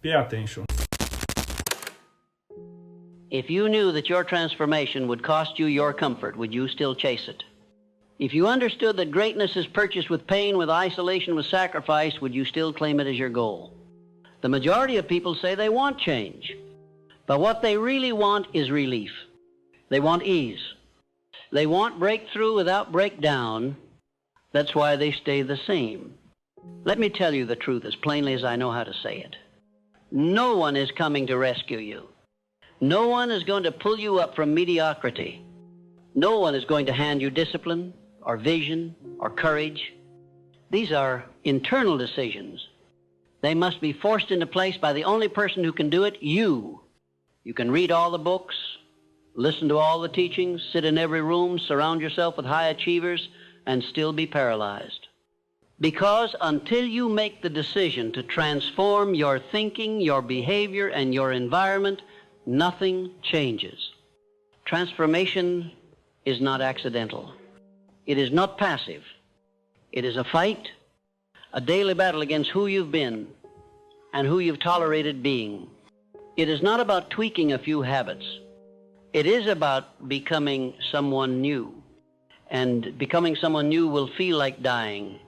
Pay attention. If you knew that your transformation would cost you your comfort, would you still chase it? If you understood that greatness is purchased with pain, with isolation, with sacrifice, would you still claim it as your goal? The majority of people say they want change, but what they really want is relief. They want ease. They want breakthrough without breakdown. That's why they stay the same. Let me tell you the truth as plainly as I know how to say it. No one is coming to rescue you. No one is going to pull you up from mediocrity. No one is going to hand you discipline or vision or courage. These are internal decisions. They must be forced into place by the only person who can do it, you. You can read all the books, listen to all the teachings, sit in every room, surround yourself with high achievers, and still be paralyzed. Because until you make the decision to transform your thinking, your behavior, and your environment, nothing changes. Transformation is not accidental. It is not passive. It is a fight, a daily battle against who you've been and who you've tolerated being. It is not about tweaking a few habits. It is about becoming someone new. And becoming someone new will feel like dying,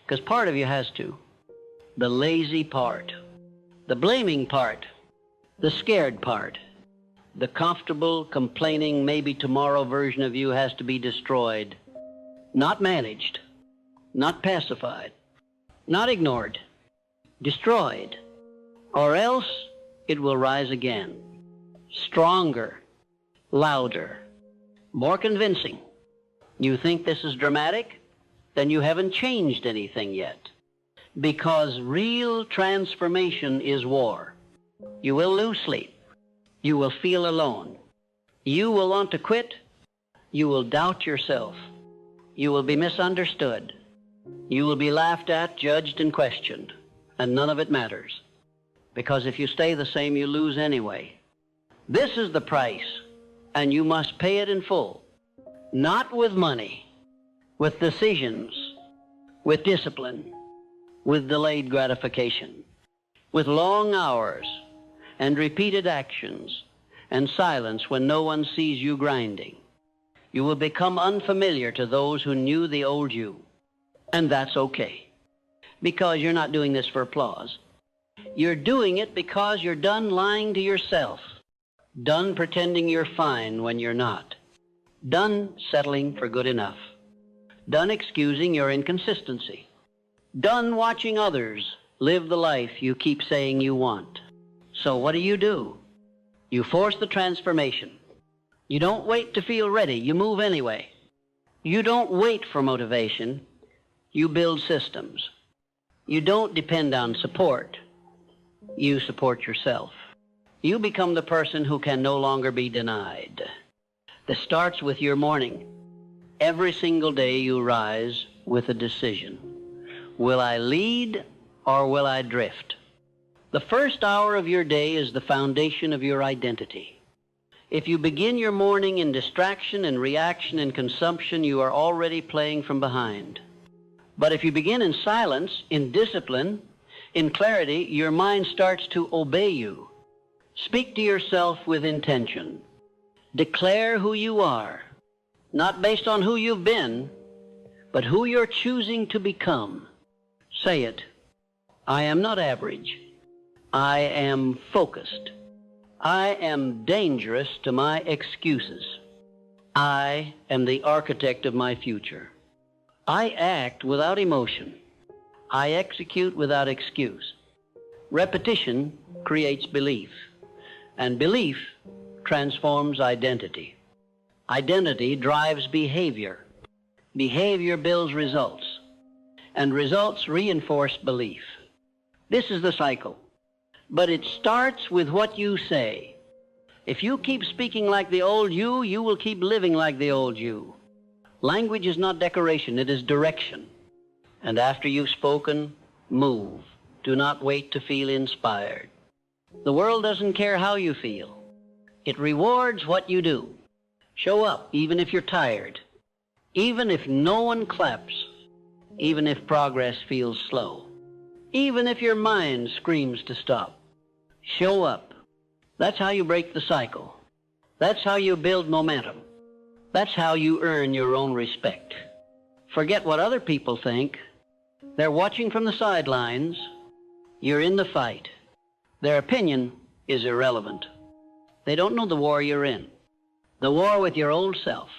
because part of you has to. The lazy part, the blaming part, the scared part, the comfortable, complaining, maybe tomorrow version of you has to be destroyed. Not managed, not pacified, not ignored, destroyed, or else it will rise again, stronger, louder, more convincing. You think this is dramatic? Then you haven't changed anything yet. Because real transformation is war. You will lose sleep. You will feel alone. You will want to quit. You will doubt yourself. You will be misunderstood. You will be laughed at, judged, and questioned. And none of it matters. Because if you stay the same, you lose anyway. This is the price, and you must pay it in full. Not with money, with decisions, with discipline, with delayed gratification, with long hours and repeated actions and silence when no one sees you grinding. You will become unfamiliar to those who knew the old you. And that's okay, because you're not doing this for applause. You're doing it because you're done lying to yourself, done pretending you're fine when you're not. Done settling for good enough. Done excusing your inconsistency. Done watching others live the life you keep saying you want. So what do? You force the transformation. You don't wait to feel ready. You move anyway. You don't wait for motivation. You build systems. You don't depend on support. You support yourself. You become the person who can no longer be denied. This starts with your morning. Every single day you rise with a decision. Will I lead or will I drift? The first hour of your day is the foundation of your identity. If you begin your morning in distraction and reaction and consumption, you are already playing from behind. But if you begin in silence, in discipline, in clarity, your mind starts to obey you. Speak to yourself with intention. Declare who you are, not based on who you've been, but who you're choosing to become. Say it. I am not average. I am focused. I am dangerous to my excuses. I am the architect of my future. I act without emotion. I execute without excuse. Repetition creates belief, and belief transforms identity. Identity drives behavior. Behavior builds results, and results reinforce belief. This is the cycle, but it starts with what you say. If you keep speaking like the old you, you will keep living like the old you. Language is not decoration, it is direction. And after you've spoken, move. Do not wait to feel inspired. The world doesn't care how you feel. It rewards what you do. Show up, even if you're tired, even if no one claps, even if progress feels slow, even if your mind screams to stop. Show up. That's how you break the cycle. That's how you build momentum. That's how you earn your own respect. Forget what other people think. They're watching from the sidelines. You're in the fight. Their opinion is irrelevant. They don't know the war you're in. The war with your old self.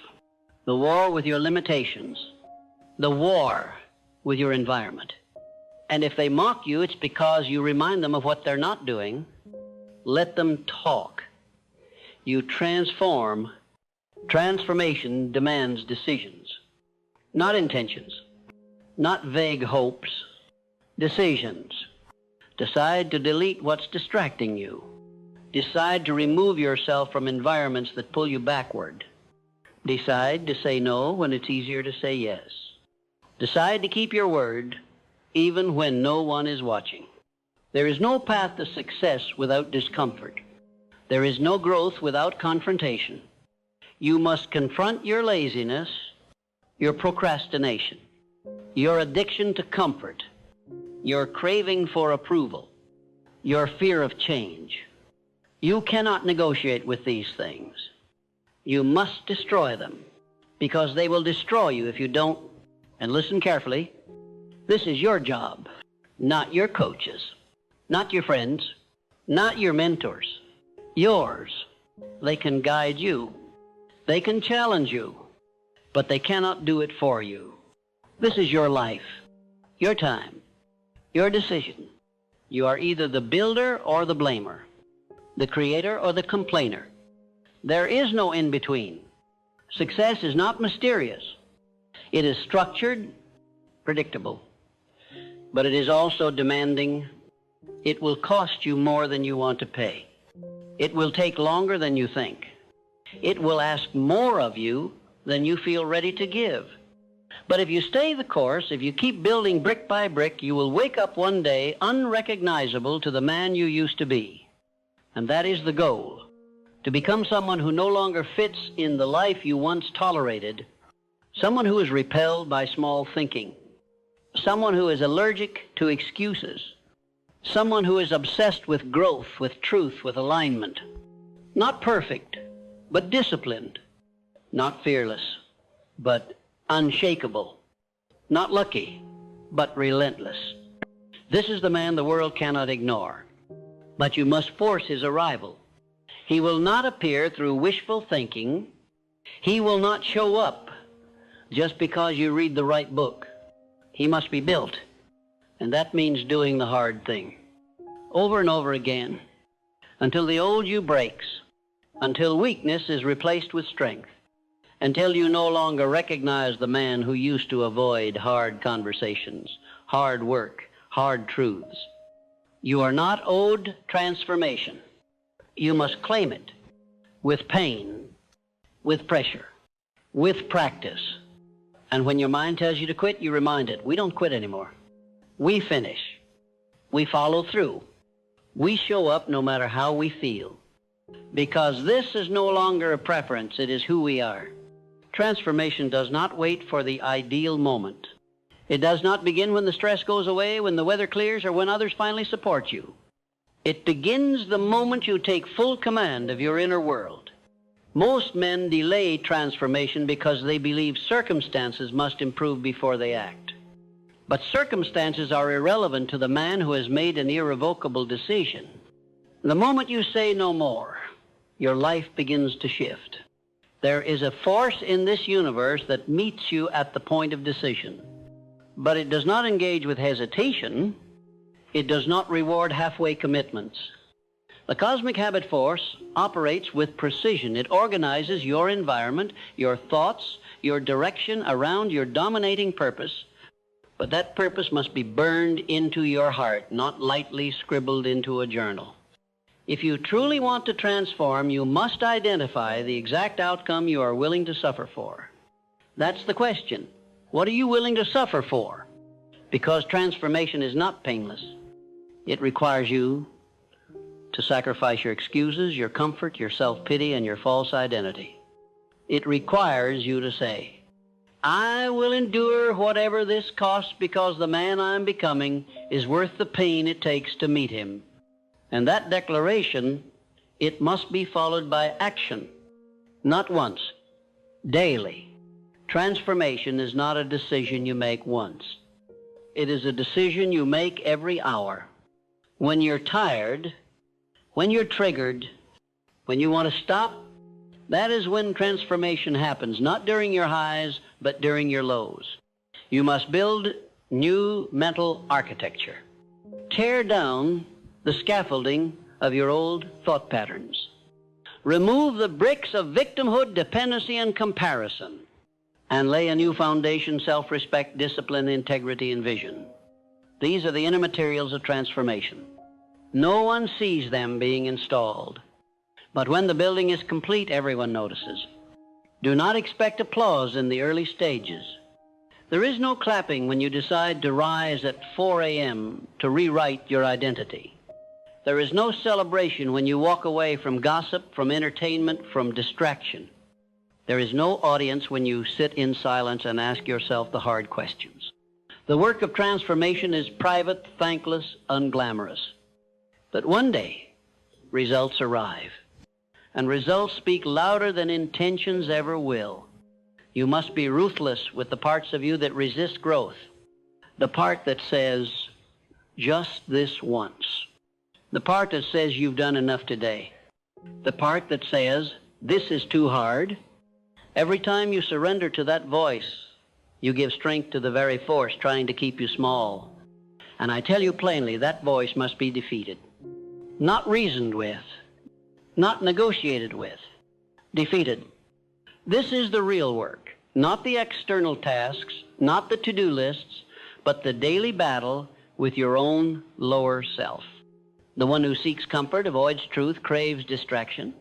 The war with your limitations. The war with your environment. And if they mock you, it's because you remind them of what they're not doing. Let them talk. You transform. Transformation demands decisions, not intentions, not vague hopes. Decisions. Decide to delete what's distracting you. Decide to remove yourself from environments that pull you backward. Decide to say no when it's easier to say yes. Decide to keep your word even when no one is watching. There is no path to success without discomfort. There is no growth without confrontation. You must confront your laziness, your procrastination, your addiction to comfort, your craving for approval, your fear of change. You cannot negotiate with these things. You must destroy them, because they will destroy you if you don't. And listen carefully. This is your job, not your coaches, not your friends, not your mentors. Yours. They can guide you. They can challenge you, but they cannot do it for you. This is your life, your time, your decision. You are either the builder or the blamer, the creator or the complainer. There is no in-between. Success is not mysterious. It is structured, predictable, but it is also demanding. It will cost you more than you want to pay. It will take longer than you think. It will ask more of you than you feel ready to give. But if you stay the course, if you keep building brick by brick, you will wake up one day unrecognizable to the man you used to be. And that is the goal, to become someone who no longer fits in the life you once tolerated, someone who is repelled by small thinking, someone who is allergic to excuses, someone who is obsessed with growth, with truth, with alignment. Not perfect, but disciplined. Not fearless, but unshakable. Not lucky, but relentless. This is the man the world cannot ignore. But you must force his arrival. He will not appear through wishful thinking. He will not show up just because you read the right book. He must be built, and that means doing the hard thing over and over again until the old you breaks, until weakness is replaced with strength, until you no longer recognize the man who used to avoid hard conversations, hard work, hard truths. You are not owed transformation. You must claim it with pain, with pressure, with practice. And when your mind tells you to quit, you remind it, we don't quit anymore. We finish. We follow through. We show up no matter how we feel. Because this is no longer a preference, it is who we are. Transformation does not wait for the ideal moment. It does not begin when the stress goes away, when the weather clears, or when others finally support you. It begins the moment you take full command of your inner world. Most men delay transformation because they believe circumstances must improve before they act. But circumstances are irrelevant to the man who has made an irrevocable decision. The moment you say no more, your life begins to shift. There is a force in this universe that meets you at the point of decision. But it does not engage with hesitation. It does not reward halfway commitments. The cosmic habit force operates with precision. It organizes your environment, your thoughts, your direction around your dominating purpose. But that purpose must be burned into your heart, not lightly scribbled into a journal. If you truly want to transform, you must identify the exact outcome you are willing to suffer for. That's the question. What are you willing to suffer for? Because transformation is not painless. It requires you to sacrifice your excuses, your comfort, your self-pity, and your false identity. It requires you to say, I will endure whatever this costs because the man I'm becoming is worth the pain it takes to meet him. And that declaration, it must be followed by action, not once, daily. Transformation is not a decision you make once. It is a decision you make every hour. When you're tired, when you're triggered, when you want to stop, that is when transformation happens, not during your highs, but during your lows. You must build new mental architecture. Tear down the scaffolding of your old thought patterns. Remove the bricks of victimhood, dependency, and comparison, and lay a new foundation: self-respect, discipline, integrity, and vision. These are the inner materials of transformation. No one sees them being installed. But when the building is complete, everyone notices. Do not expect applause in the early stages. There is no clapping when you decide to rise at 4 a.m. to rewrite your identity. There is no celebration when you walk away from gossip, from entertainment, from distraction. There is no audience when you sit in silence and ask yourself the hard questions. The work of transformation is private, thankless, unglamorous. But one day, results arrive. And results speak louder than intentions ever will. You must be ruthless with the parts of you that resist growth. The part that says, just this once. The part that says you've done enough today. The part that says, this is too hard. Every time you surrender to that voice, you give strength to the very force trying to keep you small. And I tell you plainly, that voice must be defeated. Not reasoned with, not negotiated with, defeated. This is the real work, not the external tasks, not the to-do lists, but the daily battle with your own lower self. The one who seeks comfort, avoids truth, craves distraction.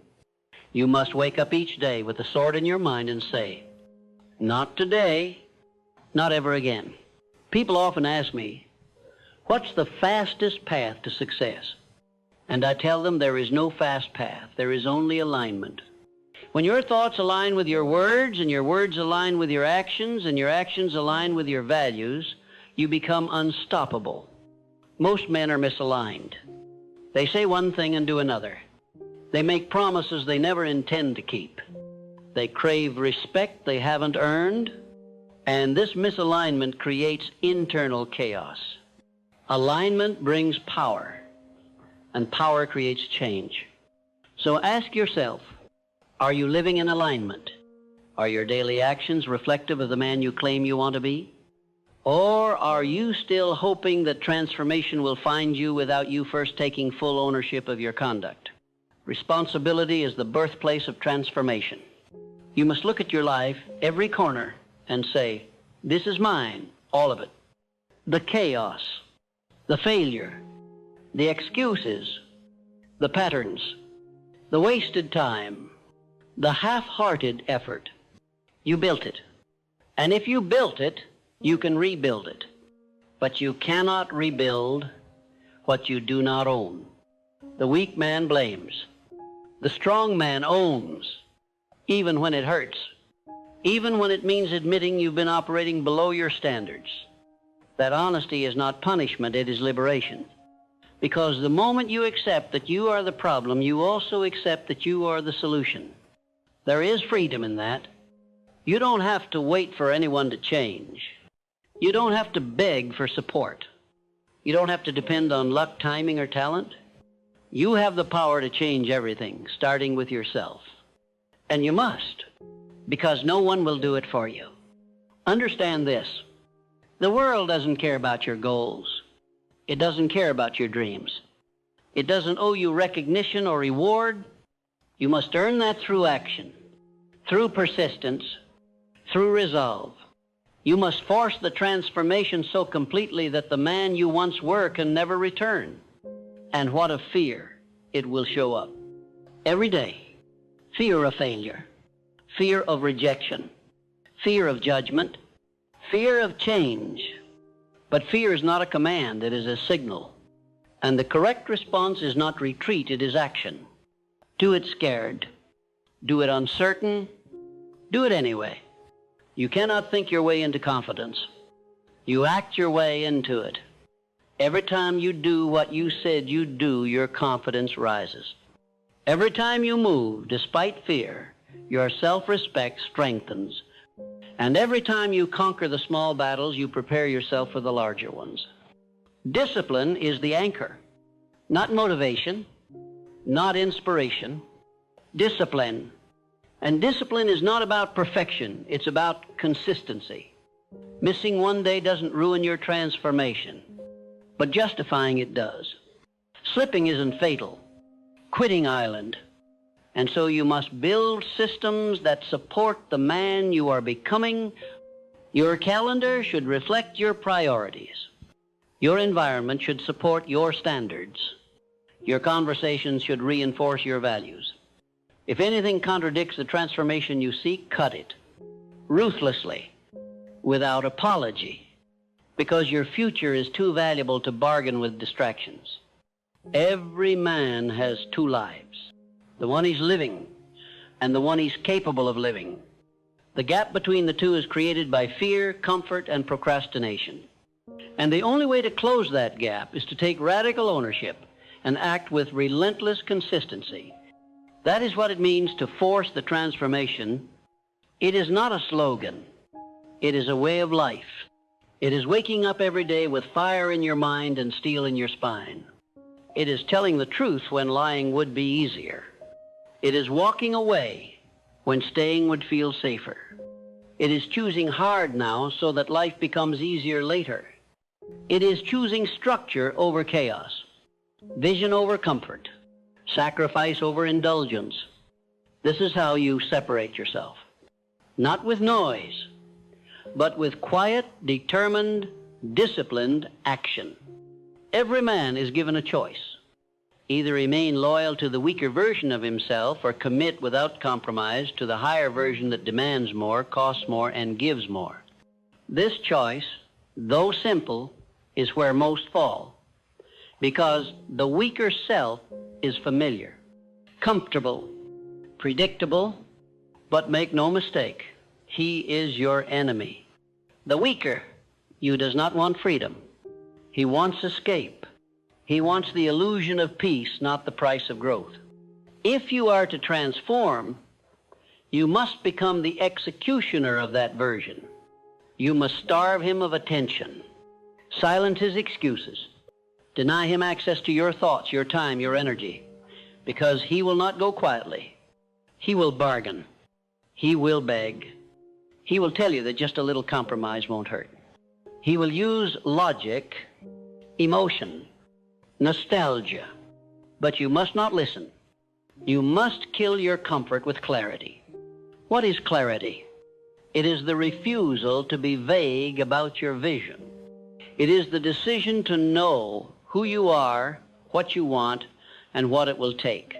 You must wake up each day with a sword in your mind and say, not today, not ever again. People often ask me, what's the fastest path to success? And I tell them there is no fast path. There is only alignment. When your thoughts align with your words, and your words align with your actions, and your actions align with your values, you become unstoppable. Most men are misaligned. They say one thing and do another. They make promises they never intend to keep. They crave respect they haven't earned, and this misalignment creates internal chaos. Alignment brings power, and power creates change. So ask yourself, are you living in alignment? Are your daily actions reflective of the man you claim you want to be? Or are you still hoping that transformation will find you without you first taking full ownership of your conduct? Responsibility is the birthplace of transformation. You must look at your life, every corner, and say, this is mine, all of it. The chaos, the failure, the excuses, the patterns, the wasted time, the half-hearted effort. You built it. And if you built it, you can rebuild it. But you cannot rebuild what you do not own. The weak man blames. The strong man owns, even when it hurts, even when it means admitting you've been operating below your standards. That honesty is not punishment, it is liberation. Because the moment you accept that you are the problem, you also accept that you are the solution. There is freedom in that. You don't have to wait for anyone to change. You don't have to beg for support. You don't have to depend on luck, timing, or talent. You have the power to change everything, starting with yourself. And you must, because no one will do it for you. Understand this. The world doesn't care about your goals. It doesn't care about your dreams. It doesn't owe you recognition or reward. You must earn that through action, through persistence, through resolve. You must force the transformation so completely that the man you once were can never return. And what a fear it will show up. Every day, fear of failure, fear of rejection, fear of judgment, fear of change. But fear is not a command, it is a signal. And the correct response is not retreat, it is action. Do it scared. Do it uncertain. Do it anyway. You cannot think your way into confidence. You act your way into it. Every time you do what you said you'd do, your confidence rises. Every time you move, despite fear, your self-respect strengthens. And every time you conquer the small battles, you prepare yourself for the larger ones. Discipline is the anchor, not motivation, not inspiration. Discipline. And discipline is not about perfection, it's about consistency. Missing one day doesn't ruin your transformation, but justifying it does. Slipping isn't fatal. Quitting island. And so you must build systems that support the man you are becoming. Your calendar should reflect your priorities. Your environment should support your standards. Your conversations should reinforce your values. If anything contradicts the transformation you seek, cut it. Ruthlessly, without apology, because your future is too valuable to bargain with distractions. Every man has two lives, the one he's living and the one he's capable of living. The gap between the two is created by fear, comfort, and procrastination. And the only way to close that gap is to take radical ownership and act with relentless consistency. That is what it means to force the transformation. It is not a slogan. It is a way of life. It is waking up every day with fire in your mind and steel in your spine. It is telling the truth when lying would be easier. It is walking away when staying would feel safer. It is choosing hard now so that life becomes easier later. It is choosing structure over chaos, vision over comfort, sacrifice over indulgence. This is how you separate yourself. Not with noise, but with quiet, determined, disciplined action. Every man is given a choice. Either remain loyal to the weaker version of himself or commit without compromise to the higher version that demands more, costs more, and gives more. This choice, though simple, is where most fall, because the weaker self is familiar, comfortable, predictable, but make no mistake, he is your enemy. The weaker you does not want freedom. He wants escape. He wants the illusion of peace, not the price of growth. If you are to transform, you must become the executioner of that version. You must starve him of attention, silence his excuses, deny him access to your thoughts, your time, your energy, because he will not go quietly. He will bargain. He will beg. He will tell you that just a little compromise won't hurt. He will use logic, emotion, nostalgia, but you must not listen. You must kill your comfort with clarity. What is clarity? It is the refusal to be vague about your vision. It is the decision to know who you are, what you want, and what it will take.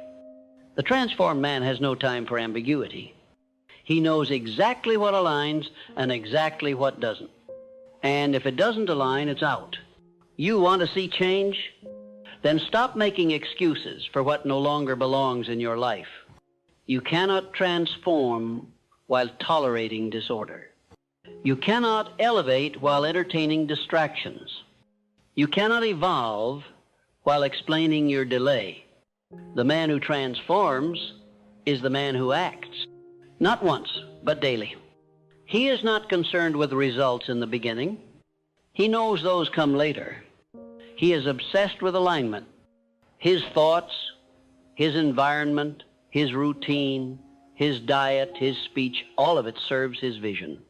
The transformed man has no time for ambiguity. He knows exactly what aligns and exactly what doesn't. And if it doesn't align, it's out. You want to see change? Then stop making excuses for what no longer belongs in your life. You cannot transform while tolerating disorder. You cannot elevate while entertaining distractions. You cannot evolve while explaining your delay. The man who transforms is the man who acts, not once, but daily. He is not concerned with results in the beginning. He knows those come later. He is obsessed with alignment. His thoughts, his environment, his routine, his diet, his speech, all of it serves his vision.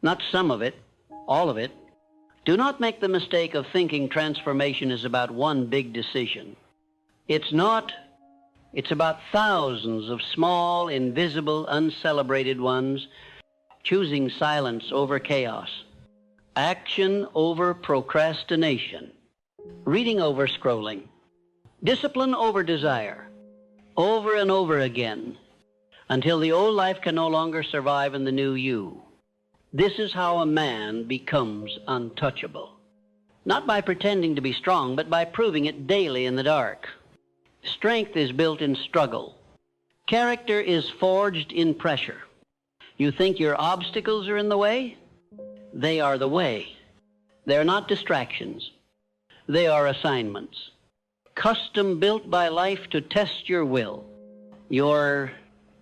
Not some of it, all of it. Do not make the mistake of thinking transformation is about one big decision. It's not. It's about thousands of small, invisible, uncelebrated ones, choosing silence over chaos, action over procrastination, reading over scrolling, discipline over desire, over and over again, until the old life can no longer survive in the new you. This is how a man becomes untouchable. Not by pretending to be strong, but by proving it daily in the dark. Strength is built in struggle. Character is forged in pressure. You think your obstacles are in the way? They are the way. They're not distractions. They are assignments, custom built by life to test your will, your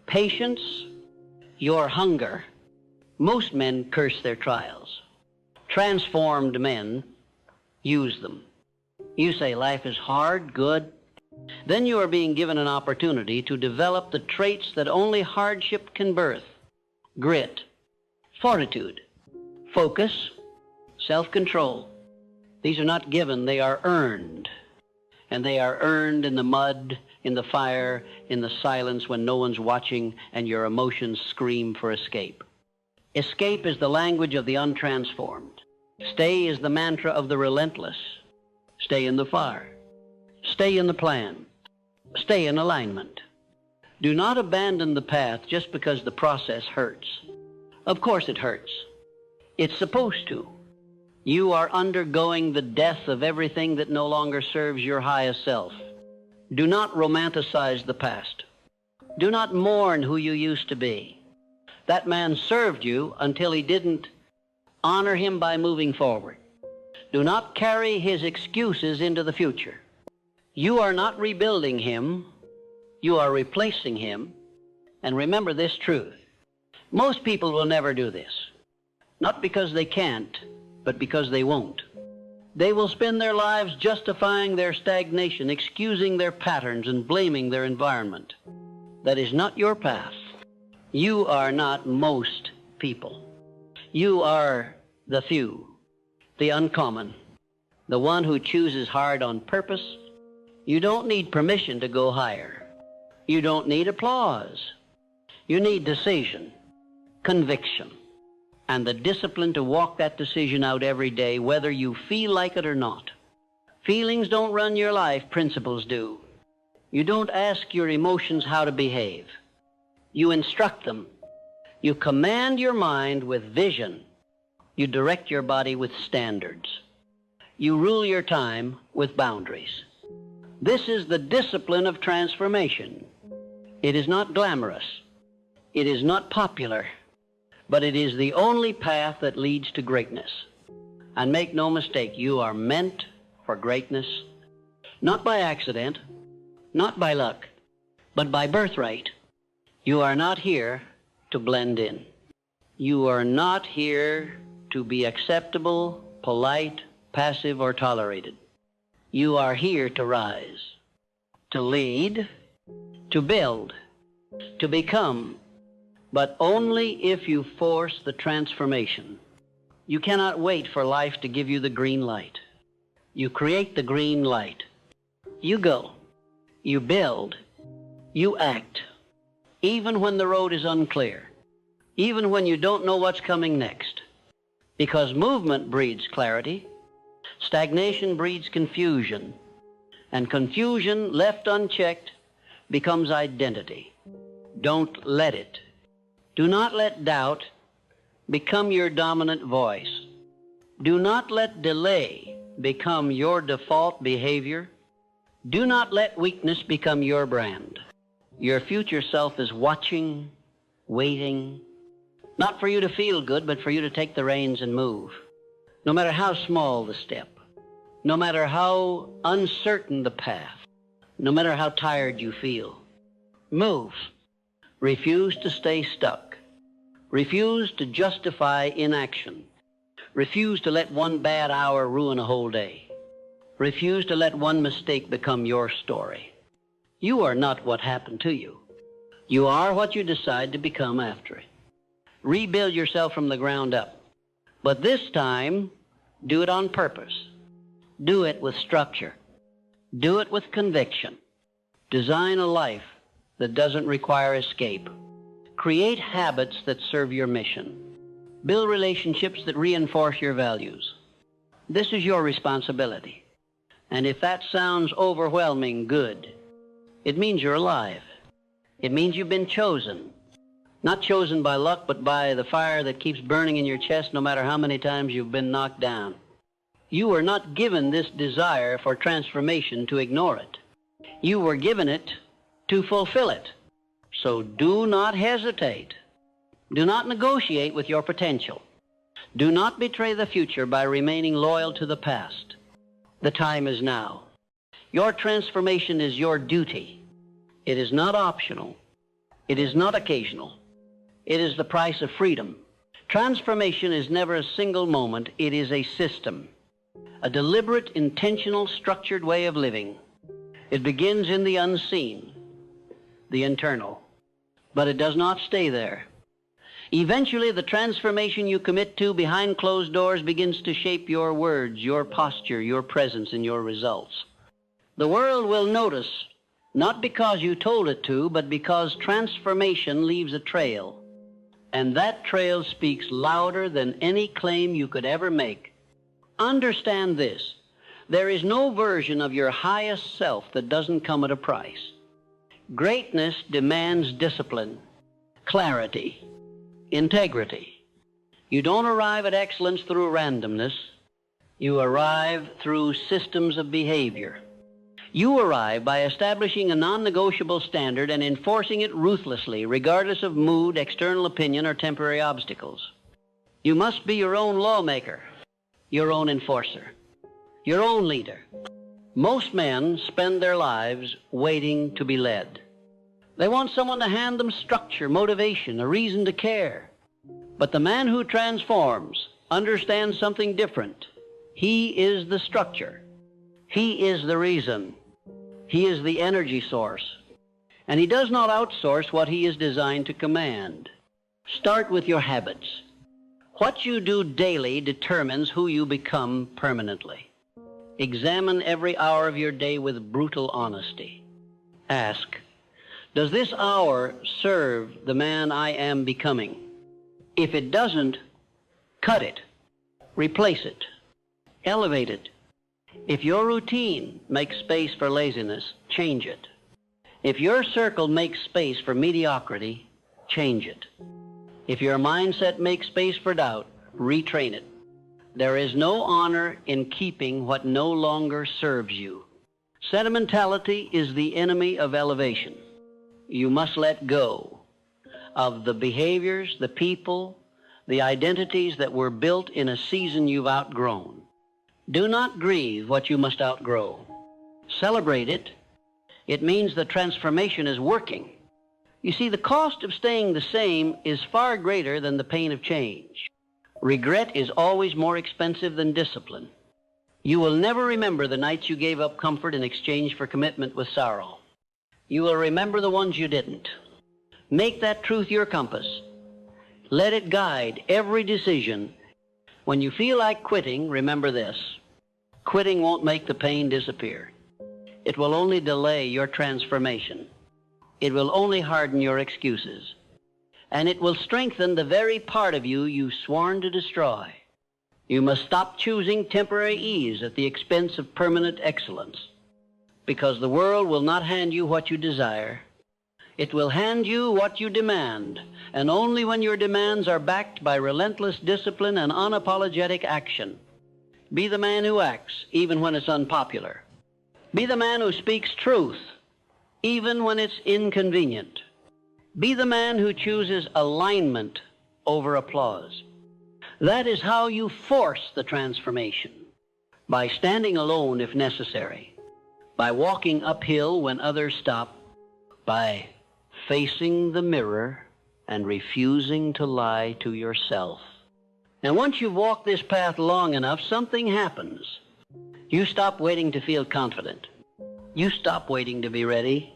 patience, your hunger. Most men curse their trials. Transformed men use them. You say life is hard, good. Then you are being given an opportunity to develop the traits that only hardship can birth: grit, fortitude, focus, self-control. These are not given, they are earned. And they are earned in the mud, in the fire, in the silence when no one's watching and your emotions scream for escape. Escape is the language of the untransformed. Stay is the mantra of the relentless. Stay in the fire. Stay in the plan. Stay in alignment. Do not abandon the path just because the process hurts. Of course it hurts. It's supposed to. You are undergoing the death of everything that no longer serves your highest self. Do not romanticize the past. Do not mourn who you used to be. That man served you until he didn't. Honor him by moving forward. Do not carry his excuses into the future. You are not rebuilding him. You are replacing him. And remember this truth. Most people will never do this. Not because they can't, but because they won't. They will spend their lives justifying their stagnation, excusing their patterns, and blaming their environment. That is not your path. You are not most people. You are the few, the uncommon, the one who chooses hard on purpose. You don't need permission to go higher. You don't need applause. You need decision, conviction, and the discipline to walk that decision out every day, whether you feel like it or not. Feelings don't run your life, principles do. You don't ask your emotions how to behave. You instruct them. You command your mind with vision. You direct your body with standards. You rule your time with boundaries. This is the discipline of transformation. It is not glamorous. It is not popular. But it is the only path that leads to greatness. And make no mistake, you are meant for greatness, not by accident, not by luck, but by birthright. You are not here to blend in. You are not here to be acceptable, polite, passive, or tolerated. You are here to rise, to lead, to build, to become, but only if you force the transformation. You cannot wait for life to give you the green light. You create the green light. You go. You build. You act. Even when the road is unclear. Even when you don't know what's coming next. Because movement breeds clarity. Stagnation breeds confusion. And confusion, left unchecked, becomes identity. Don't let it. Do not let doubt become your dominant voice. Do not let delay become your default behavior. Do not let weakness become your brand. Your future self is watching, waiting, not for you to feel good, but for you to take the reins and move. No matter how small the step, no matter how uncertain the path, no matter how tired you feel, move. Refuse to stay stuck. Refuse to justify inaction. Refuse to let one bad hour ruin a whole day. Refuse to let one mistake become your story. You are not what happened to you. You are what you decide to become after it. Rebuild yourself from the ground up. But this time, do it on purpose. Do it with structure. Do it with conviction. Design a life that doesn't require escape. Create habits that serve your mission. Build relationships that reinforce your values. This is your responsibility. And if that sounds overwhelming, good. It means you're alive. It means you've been chosen. Not chosen by luck, but by the fire that keeps burning in your chest no matter how many times you've been knocked down. You were not given this desire for transformation to ignore it. You were given it to fulfill it. So do not hesitate. Do not negotiate with your potential. Do not betray the future by remaining loyal to the past. The time is now. Your transformation is your duty. It is not optional. It is not occasional. It is the price of freedom. Transformation is never a single moment. It is a system, a deliberate, intentional, structured way of living. It begins in the unseen, the internal, but it does not stay there. Eventually, the transformation you commit to behind closed doors begins to shape your words, your posture, your presence, and your results. The world will notice, not because you told it to, but because transformation leaves a trail. And that trail speaks louder than any claim you could ever make. Understand this. There is no version of your highest self that doesn't come at a price. Greatness demands discipline, clarity, integrity. You don't arrive at excellence through randomness. You arrive through systems of behavior. You arrive by establishing a non-negotiable standard and enforcing it ruthlessly, regardless of mood, external opinion, or temporary obstacles. You must be your own lawmaker, your own enforcer, your own leader. Most men spend their lives waiting to be led. They want someone to hand them structure, motivation, a reason to care. But the man who transforms understands something different. He is the structure. He is the reason. He is the energy source. And he does not outsource what he is designed to command. Start with your habits. What you do daily determines who you become permanently. Examine every hour of your day with brutal honesty. Ask, does this hour serve the man I am becoming? If it doesn't, cut it, replace it, elevate it. If your routine makes space for laziness, change it. If your circle makes space for mediocrity, change it. If your mindset makes space for doubt, retrain it. There is no honor in keeping what no longer serves you. Sentimentality is the enemy of elevation. You must let go of the behaviors, the people, the identities that were built in a season you've outgrown. Do not grieve what you must outgrow. Celebrate it. It means the transformation is working. You see, the cost of staying the same is far greater than the pain of change. Regret is always more expensive than discipline. You will never remember the nights you gave up comfort in exchange for commitment with sorrow. You will remember the ones you didn't. Make that truth your compass. Let it guide every decision. When you feel like quitting, remember this. Quitting won't make the pain disappear. It will only delay your transformation. It will only harden your excuses. And it will strengthen the very part of you you've sworn to destroy. You must stop choosing temporary ease at the expense of permanent excellence. Because the world will not hand you what you desire. It will hand you what you demand, and only when your demands are backed by relentless discipline and unapologetic action. Be the man who acts, even when it's unpopular. Be the man who speaks truth, even when it's inconvenient. Be the man who chooses alignment over applause. That is how you force the transformation, by standing alone if necessary, by walking uphill when others stop, by facing the mirror and refusing to lie to yourself. And once you've walked this path long enough, something happens. You stop waiting to feel confident. You stop waiting to be ready.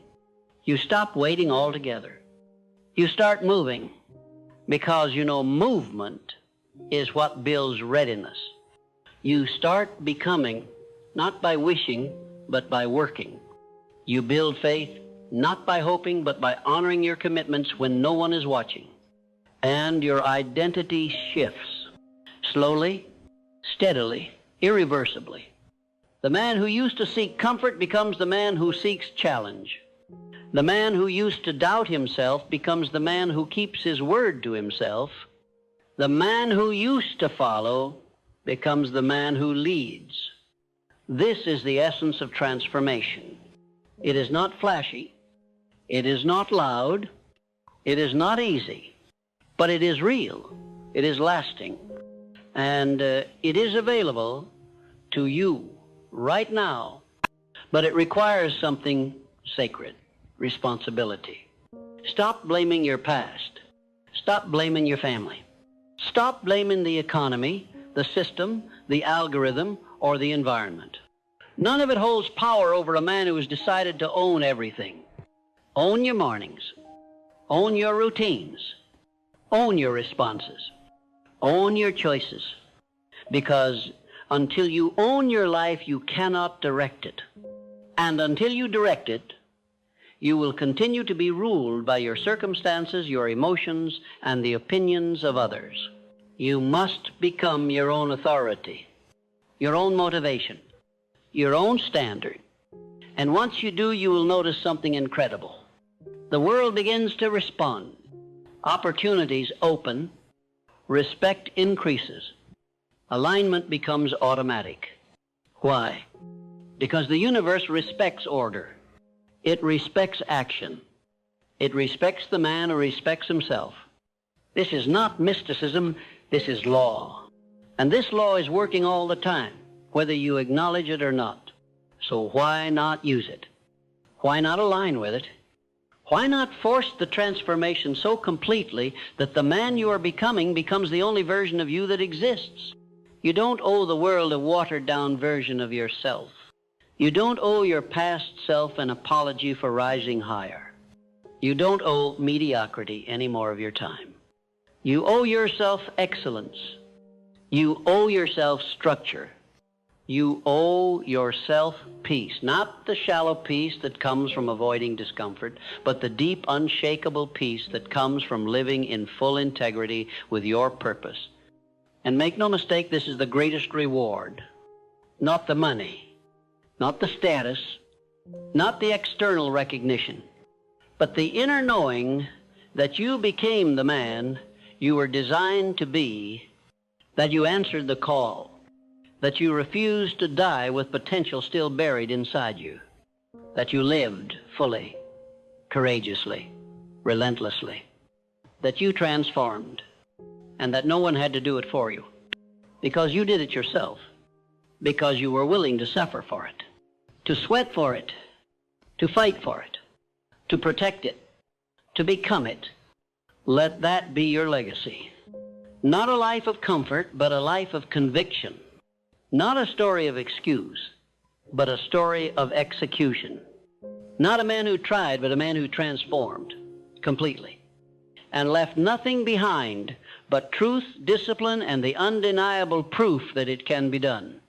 You stop waiting altogether. You start moving, because you know movement is what builds readiness. You start becoming, not by wishing, but by working. You build faith, not by hoping, but by honoring your commitments when no one is watching. And your identity shifts, slowly, steadily, irreversibly. The man who used to seek comfort becomes the man who seeks challenge. The man who used to doubt himself becomes the man who keeps his word to himself. The man who used to follow becomes the man who leads. This is the essence of transformation. It is not flashy. It is not loud. It is not easy. But it is real. It is lasting. And it is available to you right now. But it requires something sacred, responsibility. Stop blaming your past. Stop blaming your family. Stop blaming the economy, the system, the algorithm, or the environment. None of it holds power over a man who has decided to own everything. Own your mornings. Own your routines. Own your responses. Own your choices. Because until you own your life, you cannot direct it. And until you direct it, you will continue to be ruled by your circumstances, your emotions, and the opinions of others. You must become your own authority, your own motivation, your own standard. And once you do, you will notice something incredible. The world begins to respond. Opportunities open. Respect increases. Alignment becomes automatic. Why? Because the universe respects order. It respects action. It respects the man who respects himself. This is not mysticism, this is law. And this law is working all the time, whether you acknowledge it or not. So why not use it? Why not align with it? Why not force the transformation so completely that the man you are becoming becomes the only version of you that exists? You don't owe the world a watered-down version of yourself. You don't owe your past self an apology for rising higher. You don't owe mediocrity any more of your time. You owe yourself excellence. You owe yourself structure. You owe yourself peace, not the shallow peace that comes from avoiding discomfort, but the deep, unshakable peace that comes from living in full integrity with your purpose. And make no mistake, this is the greatest reward. Not the money, not the status, not the external recognition, but the inner knowing that you became the man you were designed to be, that you answered the call, that you refused to die with potential still buried inside you, that you lived fully, courageously, relentlessly, that you transformed, and that no one had to do it for you, because you did it yourself, because you were willing to suffer for it, to sweat for it, to fight for it, to protect it, to become it. Let that be your legacy. Not a life of comfort, but a life of conviction. Not a story of excuse, but a story of execution. Not a man who tried, but a man who transformed completely and left nothing behind but truth, discipline, and the undeniable proof that it can be done.